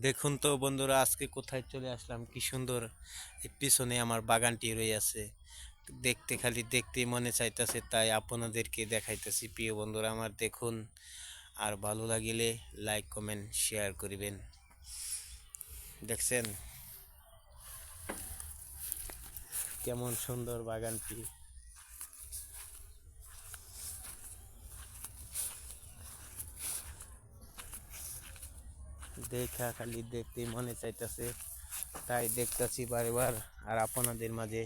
দেখুন তো বন্ধুরা, আজকে কোথায় চলে আসলাম। কি সুন্দর এই পিছনে আমার বাগানটি রয়ে আছে। দেখতে খালি দেখতেই মনে চাইতেছে, তাই আপনাদেরকে দেখাইতেছি। প্রিয় বন্ধুরা আমার, দেখুন। আর ভালো লাগিলে লাইক কমেন্ট শেয়ার করিবেন। দেখছেন কেমন সুন্দর বাগানটি। দেখা খালি দেখতেই মনে চাইতেছে, তাই দেখতেছি বারবার। আর আপনাদের মাঝে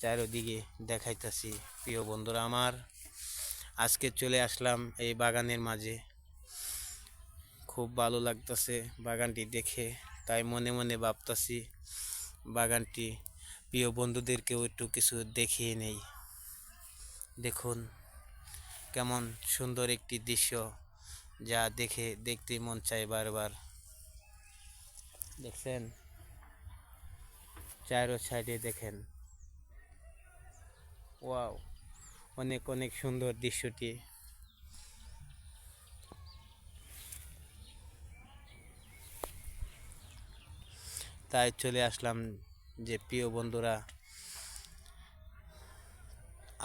চারিদিকে দেখাইতেছি। প্রিয় বন্ধুরা আমার, আজকে চলে আসলাম এই বাগানের মাঝে। খুব ভালো লাগতেছে বাগানটি দেখে, তাই মনে মনে ভাবতাছি বাগানটি প্রিয় বন্ধুদেরকেও একটু কিছু দেখিয়ে নেই। দেখুন কেমন সুন্দর একটি দৃশ্য, যা দেখে দেখতেই মন চায় বারবার। দেখছেন চারো সাইডে দেখেন, ওয়াও, অনেক অনেক সুন্দর দৃশ্যটি। তাই চলে আসলাম যে প্রিয় বন্ধুরা,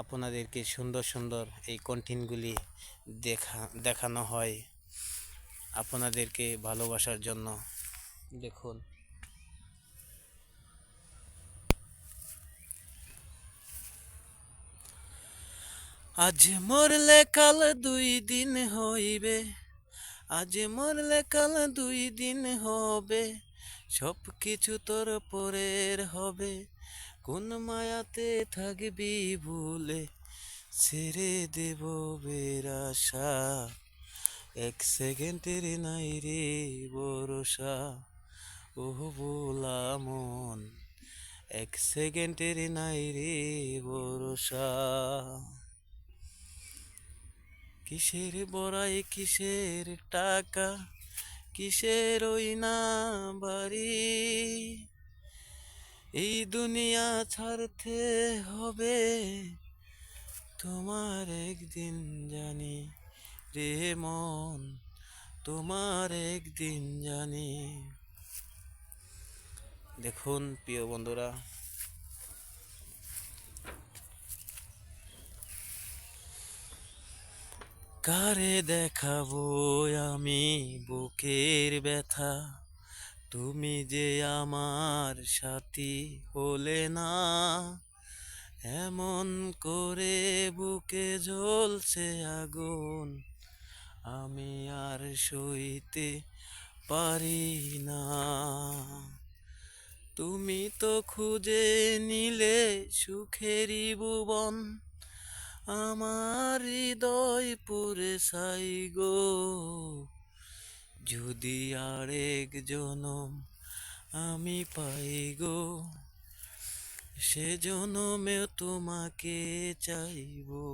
আপনাদেরকে সুন্দর সুন্দর এই কন্টেন্টগুলি দেখানো হয় আপনাদেরকে ভালোবাসার জন্য। দেখুন আজ মরলে কাল 2 দিন হইবে, আজ মরলে কাল 2 দিন হবে, সব কিছু তোর পরের হবে, কোন মায়াতে থাকবি ভুলে, ছেড়ে দেব বেরাসা, 1 সেকেন্ডের নাই রে ভরসা, ও ভোলা মন, 1 সেকেন্ডের নাই রে ভরসা। কিসের বড়াই কিসের টাকা, কিসের ওই না বাড়ি, এই দুনিয়া ছাড়তে হবে তোমার একদিন জানি রে মন, তোমার একদিন জানি। দেখুন প্রিয় বন্ধুরা, কারে দেখাবো আমি বুকের ব্যথা, তুমি যে আমার সাথী হলে না, এমন করে বুকে জ্বলছে আগুন, আমি আর সইতে পারি না। তুমি তো খুঁজে নিলে সুখেরই ভুবন, আমার হৃদয় পুরে ছাই গো, যদি আরেক জনম আমি পাই গো, সে জনমেও তোমাকে চাইবো,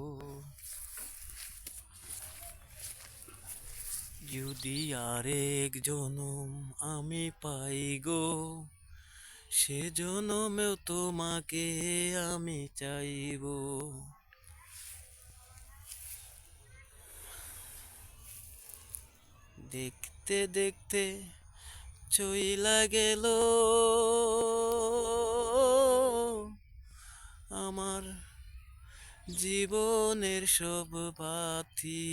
যদি আরেক জনম আমি পাই গো, সে জনমেও তোমাকে আমি চাইবো। দেখতে দেখতে চইলা গেল আমার জীবনের সব পাথি,